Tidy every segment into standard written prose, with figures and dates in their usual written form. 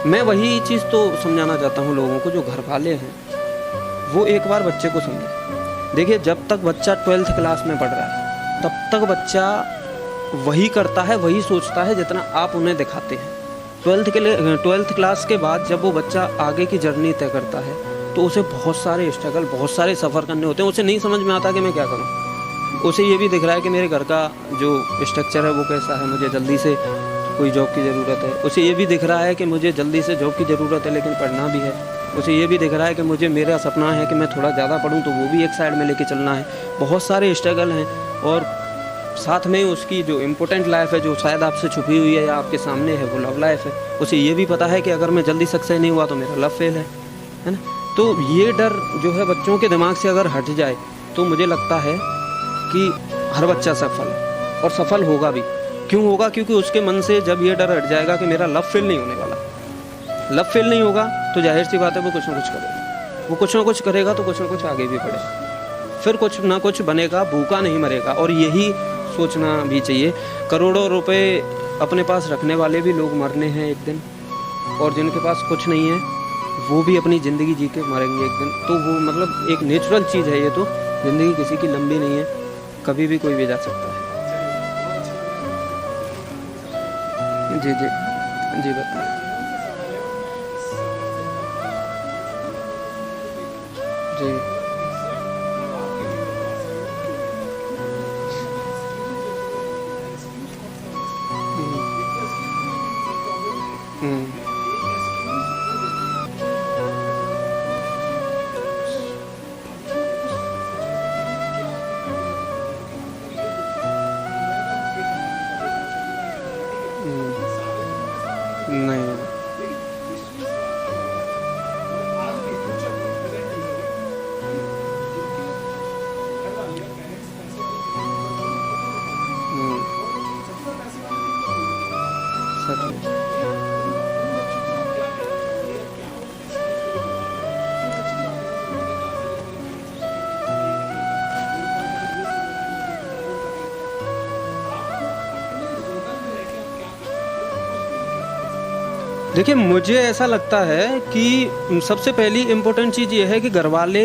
मैं वही चीज़ तो समझाना चाहता हूँ लोगों को, जो घर वाले हैं वो एक बार बच्चे को समझें। देखिए, जब तक बच्चा 12th क्लास में पढ़ रहा है तब तक बच्चा वही करता है, वही सोचता है जितना आप उन्हें दिखाते हैं। 12th क्लास के बाद जब वो बच्चा आगे की जर्नी तय करता है तो उसे बहुत सारे स्ट्रगल, बहुत सारे सफ़र करने होते हैं। उसे नहीं समझ में आता कि मैं क्या करूं। उसे ये भी दिख रहा है कि मेरे घर का जो स्ट्रक्चर है वो कैसा है, मुझे जल्दी से कोई जॉब की ज़रूरत है। उसे ये भी दिख रहा है कि मुझे जल्दी से जॉब की ज़रूरत है, लेकिन पढ़ना भी है। उसे ये भी दिख रहा है कि मुझे, मेरा सपना है कि मैं थोड़ा ज़्यादा पढूं, तो वो भी एक साइड में लेके चलना है। बहुत सारे स्ट्रगल हैं और साथ में उसकी जो इम्पोर्टेंट लाइफ है, जो शायद आपसे छुपी हुई है या आपके सामने है, वो लव लाइफ है। उसे ये भी पता है कि अगर मैं जल्दी सक्सेस नहीं हुआ तो मेरा लव फेल है ना। तो ये डर जो है बच्चों के दिमाग से अगर हट जाए तो मुझे लगता है कि हर बच्चा सफल है, और सफल होगा भी। क्यों होगा? क्योंकि उसके मन से जब ये डर हट जाएगा कि मेरा लव फेल नहीं होने वाला, लव फेल नहीं होगा, तो जाहिर सी बात है वो कुछ ना कुछ करेगा। वो कुछ ना कुछ करेगा तो कुछ ना कुछ आगे भी बढ़ेगा, फिर कुछ ना कुछ बनेगा, भूखा नहीं मरेगा। और यही सोचना भी चाहिए। करोड़ों रुपए अपने पास रखने वाले भी लोग मरने हैं एक दिन, और जिनके पास कुछ नहीं है वो भी अपनी ज़िंदगी जी के मरेंगे एक दिन। तो वो मतलब एक नेचुरल चीज़ है ये। तो ज़िंदगी किसी की लंबी नहीं है, कभी भी कोई भी जा सकता है। जी जी जी, बताइए। जी। हम्म। नहीं। सच में। देखिए, मुझे ऐसा लगता है कि सबसे पहली इम्पोर्टेंट चीज़ ये है कि घर वाले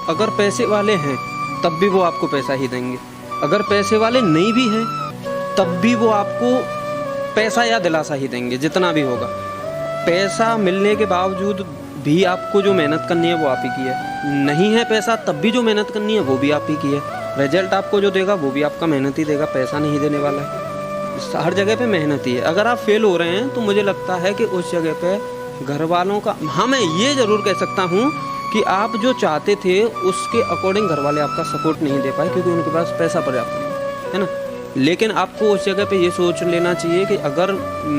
अगर पैसे वाले हैं तब भी वो आपको पैसा ही देंगे। अगर पैसे वाले नहीं भी हैं तब भी वो आपको पैसा या दिलासा ही देंगे, जितना भी होगा। पैसा मिलने के बावजूद भी आपको जो मेहनत करनी है वो आप ही की है। नहीं है पैसा तब भी जो मेहनत करनी है वो भी आप ही की है। रिजल्ट आपको जो देगा वो भी आपका मेहनत ही देगा, पैसा नहीं देने वाला है। हर जगह पे मेहनत ही है। अगर आप फेल हो रहे हैं तो मुझे लगता है कि उस जगह पे घर वालों का, हाँ मैं ये ज़रूर कह सकता हूँ कि आप जो चाहते थे उसके अकॉर्डिंग घर वाले आपका सपोर्ट नहीं दे पाए, क्योंकि उनके पास पैसा पर्याप्त नहीं है ना। लेकिन आपको उस जगह पे ये सोच लेना चाहिए कि अगर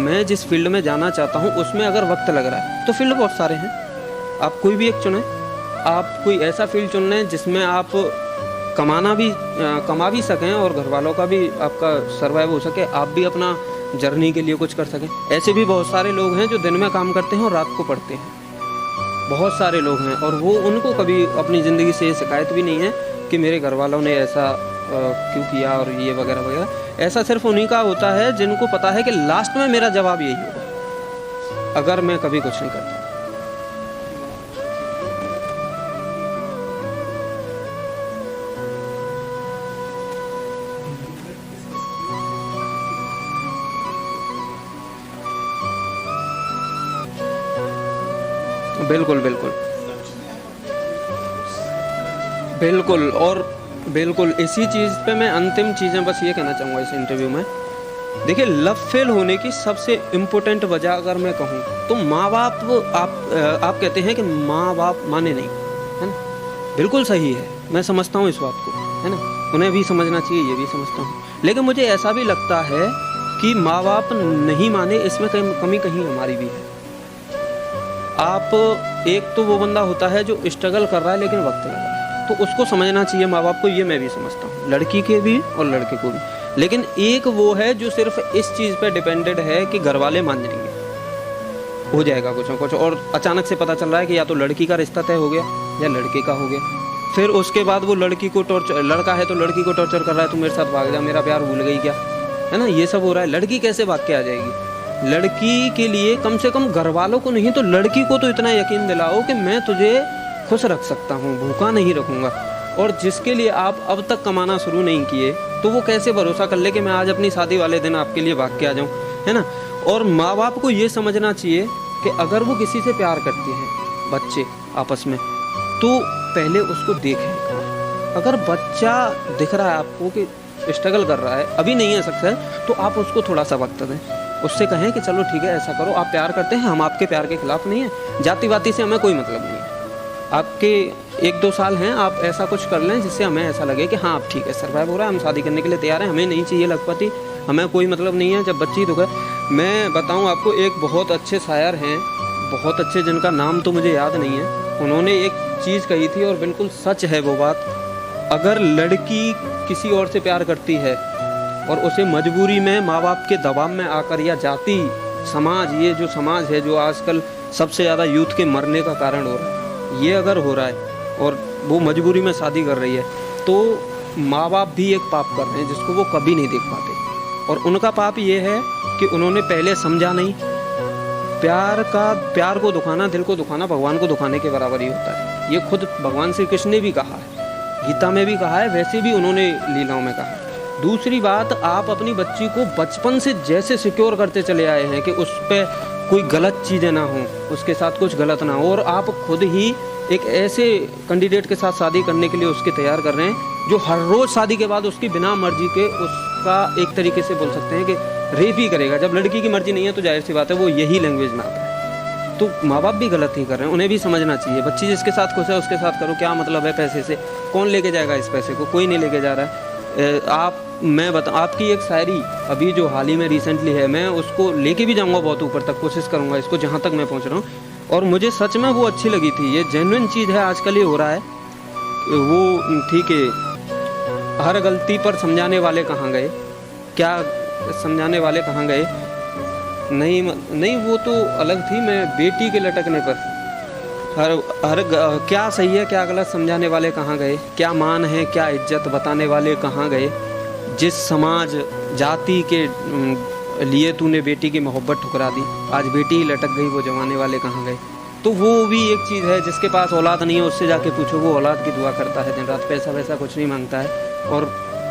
मैं जिस फील्ड में जाना चाहता हूँ उसमें अगर वक्त लग रहा है तो फील्ड बहुत सारे हैं, आप कोई भी एक चुनें। आप कोई ऐसा फील्ड चुन लें जिसमें आप कमा भी सकें और घर वालों का भी आपका सर्वाइव हो सके, आप भी अपना जर्नी के लिए कुछ कर सकें। ऐसे भी बहुत सारे लोग हैं जो दिन में काम करते हैं और रात को पढ़ते हैं, बहुत सारे लोग हैं, और वो उनको कभी अपनी ज़िंदगी से शिकायत भी नहीं है कि मेरे घर वालों ने ऐसा क्यों किया और ये वगैरह वगैरह। ऐसा सिर्फ उन्हीं का होता है जिनको पता है कि लास्ट में मेरा जवाब यही होगा अगर मैं कभी कुछ नहीं करता। बिल्कुल बिल्कुल बिल्कुल। और बिल्कुल इसी चीज़ पे मैं अंतिम चीज़ें बस ये कहना चाहूँगा इस इंटरव्यू में। देखिए, लव फेल होने की सबसे इम्पोर्टेंट वजह अगर मैं कहूँ तो माँ बाप, आप कहते हैं कि माँ बाप माने नहीं, है ना। बिल्कुल सही है, मैं समझता हूँ इस बात को, है ना। उन्हें भी समझना चाहिए, ये भी समझता हूँ। लेकिन मुझे ऐसा भी लगता है कि माँ बाप नहीं माने इसमें कमी कहीं हमारी भी है। आप, एक तो वो बंदा होता है जो स्ट्रगल कर रहा है लेकिन वक्त लगा है, तो उसको समझना चाहिए माँ बाप को, ये मैं भी समझता हूँ, लड़की के भी और लड़के को भी। लेकिन एक वो है जो सिर्फ इस चीज़ पे डिपेंडेड है कि घर वाले मान जाएंगे, हो जाएगा कुछ ना कुछ, और अचानक से पता चल रहा है कि या तो लड़की का रिश्ता तय हो गया या लड़के का हो गया। फिर उसके बाद वो लड़की को टॉर्चर, लड़का है तो लड़की को टॉर्चर कर रहा है, तू मेरे साथ भाग जा, मेरा प्यार भूल गई क्या, है ना। ये सब हो रहा है। लड़की कैसे भाग के आ जाएगी? लड़की के लिए कम से कम घर वालों को नहीं तो लड़की को तो इतना यकीन दिलाओ कि मैं तुझे खुश रख सकता हूँ, भूखा नहीं रखूँगा। और जिसके लिए आप अब तक कमाना शुरू नहीं किए तो वो कैसे भरोसा कर ले कि मैं आज अपनी शादी वाले दिन आपके लिए भाग के आ जाऊँ, है ना। और माँ बाप को ये समझना चाहिए कि अगर वो किसी से प्यार करते हैं बच्चे आपस में तो पहले उसको देखें। अगर बच्चा दिख रहा है आपको कि स्ट्रगल कर रहा है, अभी नहीं है सक्सेस, तो आप उसको थोड़ा सा वक्त दें, उससे कहें कि चलो ठीक है ऐसा करो, आप प्यार करते हैं, हम आपके प्यार के खिलाफ नहीं है, जाति वाती से हमें कोई मतलब नहीं है। आपके 1-2 साल हैं, आप ऐसा कुछ कर लें जिससे हमें ऐसा लगे कि हाँ आप ठीक है, सर्वाइव हो रहा है, हम शादी करने के लिए तैयार हैं, हमें नहीं चाहिए लखपति, हमें कोई मतलब नहीं है। जब बच्ची दुख है, मैं बताऊँ आपको, एक बहुत अच्छे शायर हैं, बहुत अच्छे, जिनका नाम तो मुझे याद नहीं है, उन्होंने एक चीज़ कही थी और बिल्कुल सच है वो बात। अगर लड़की किसी और से प्यार करती है और उसे मजबूरी में माँ बाप के दबाव में आकर, या जाति समाज, ये जो समाज है जो आजकल सबसे ज़्यादा यूथ के मरने का कारण हो रहा है, ये अगर हो रहा है और वो मजबूरी में शादी कर रही है तो माँ बाप भी एक पाप कर रहे हैं जिसको वो कभी नहीं देख पाते। और उनका पाप ये है कि उन्होंने पहले समझा नहीं। प्यार को दुखाना, दिल को दुखाना भगवान को दुखाने के बराबर ही होता है। ये खुद भगवान श्री कृष्ण ने भी कहा है, गीता में भी कहा है, वैसे भी उन्होंने लीलाओं में कहा है। दूसरी बात, आप अपनी बच्ची को बचपन से जैसे सिक्योर करते चले आए हैं कि उस पर कोई गलत चीज़ें ना हो, उसके साथ कुछ गलत ना हो, और आप खुद ही एक ऐसे कैंडिडेट के साथ शादी करने के लिए उसके तैयार कर रहे हैं जो हर रोज़ शादी के बाद उसकी बिना मर्जी के उसका एक तरीके से बोल सकते हैं कि रेप ही करेगा। जब लड़की की मर्जी नहीं है तो जाहिर सी बात है वो यही लैंग्वेज में आता है। तो माँ बाप भी गलत ही कर रहे हैं, उन्हें भी समझना चाहिए। बच्ची जिसके साथ खुश है उसके साथ करो, क्या मतलब है पैसे से, कौन लेके जाएगा इस पैसे को, कोई नहीं लेके जा रहा है। मैं बताऊँ, आपकी एक शायरी अभी जो हाल ही में रिसेंटली है, मैं उसको लेके भी जाऊँगा बहुत ऊपर तक, कोशिश करूँगा इसको जहाँ तक मैं पहुँच रहा हूँ, और मुझे सच में वो अच्छी लगी थी। ये जेन्युइन चीज़ है, आजकल ये हो रहा है। वो ठीक है, हर गलती पर समझाने वाले कहाँ गए, क्या समझाने वाले कहाँ गए, नहीं वो तो अलग थी। मैं बेटी के लटकने पर क्या सही है क्या गलत समझाने वाले कहाँ गए, क्या मान है क्या इज्जत बताने वाले कहाँ गए, जिस समाज जाति के लिए तूने बेटी की मोहब्बत ठुकरा दी, आज बेटी ही लटक गई, वो जमाने वाले कहाँ गए। तो वो भी एक चीज़ है, जिसके पास औलाद नहीं है उससे जाके पूछो, वो औलाद की दुआ करता है दिन रात, पैसा वैसा कुछ नहीं मांगता है, और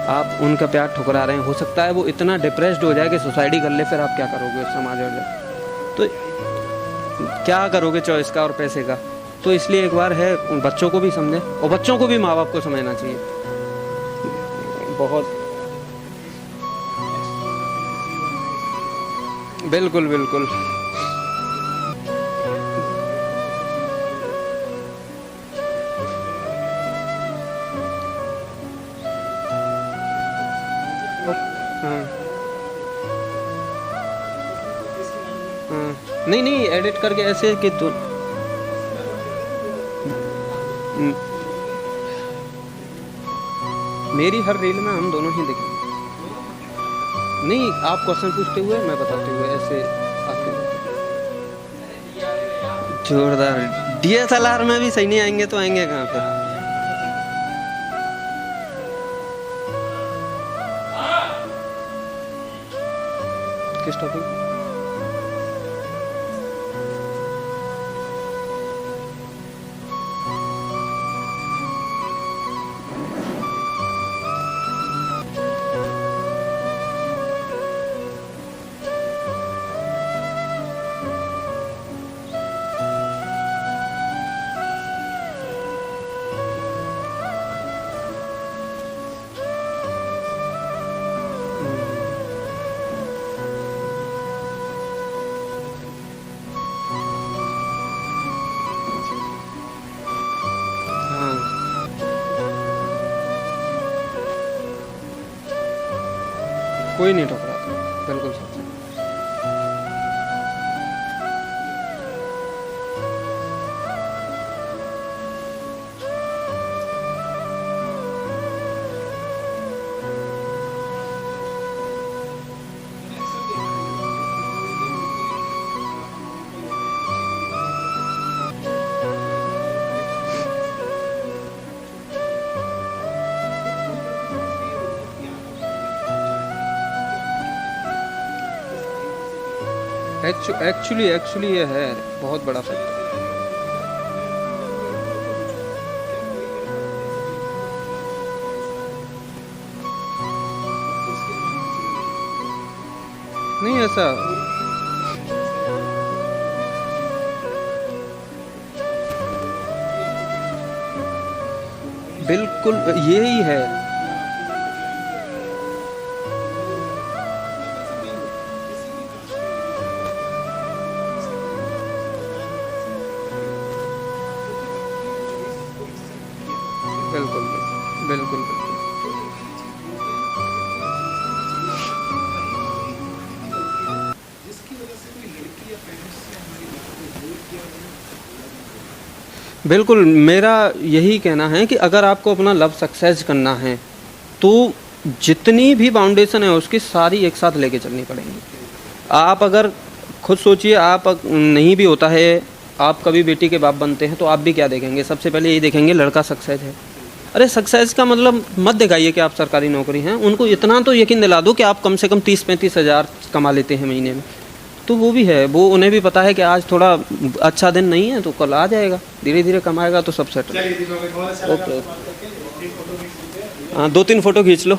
आप उनका प्यार ठुकरा रहे हैं। हो सकता है वो इतना डिप्रेस्ड हो जाए कि सुसाइड कर ले, फिर आप क्या करोगे उस समाज वाले, तो क्या करोगे चॉइस का और पैसे का। तो इसलिए एक बार है, बच्चों को भी समझें और बच्चों को भी माँ बाप को समझना चाहिए। बहुत बिल्कुल बिल्कुल हाँ हाँ, नहीं एडिट करके ऐसे कि तो मेरी हर रील में हम दोनों ही दिखेंगे। नहीं, आप क्वेश्चन पूछते हुए मैं बताते हुए ऐसे आते जोरदार। DSLR में भी सही नहीं आएंगे तो आएंगे कहाँ पे। किस टॉपिक? कोई नहीं ठुकराता, बिल्कुल सच है। एक्चुअली ये है बहुत बड़ा फैक्टर। नहीं ऐसा बिल्कुल यही है। बिल्कुल बिल्कुल बिल्कुल। बिल्कुल मेरा यही कहना है कि अगर आपको अपना लव सक्सेस करना है तो जितनी भी फाउंडेशन है उसकी सारी एक साथ लेके चलनी पड़ेंगी। आप अगर खुद सोचिए, आप नहीं भी होता है, आप कभी बेटी के बाप बनते हैं तो आप भी क्या देखेंगे? सबसे पहले यही देखेंगे लड़का सक्सेस है। अरे सक्सेस का मतलब मत दिखाइए कि आप सरकारी नौकरी हैं, उनको इतना तो यकीन दिला दो कि आप कम से कम 30-35 हज़ार कमा लेते हैं महीने में। तो वो भी है, वो उन्हें भी पता है कि आज थोड़ा अच्छा दिन नहीं है तो कल आ जाएगा, धीरे धीरे कमाएगा तो सब सेट। ओके, हाँ 2-3 फ़ोटो खींच लो।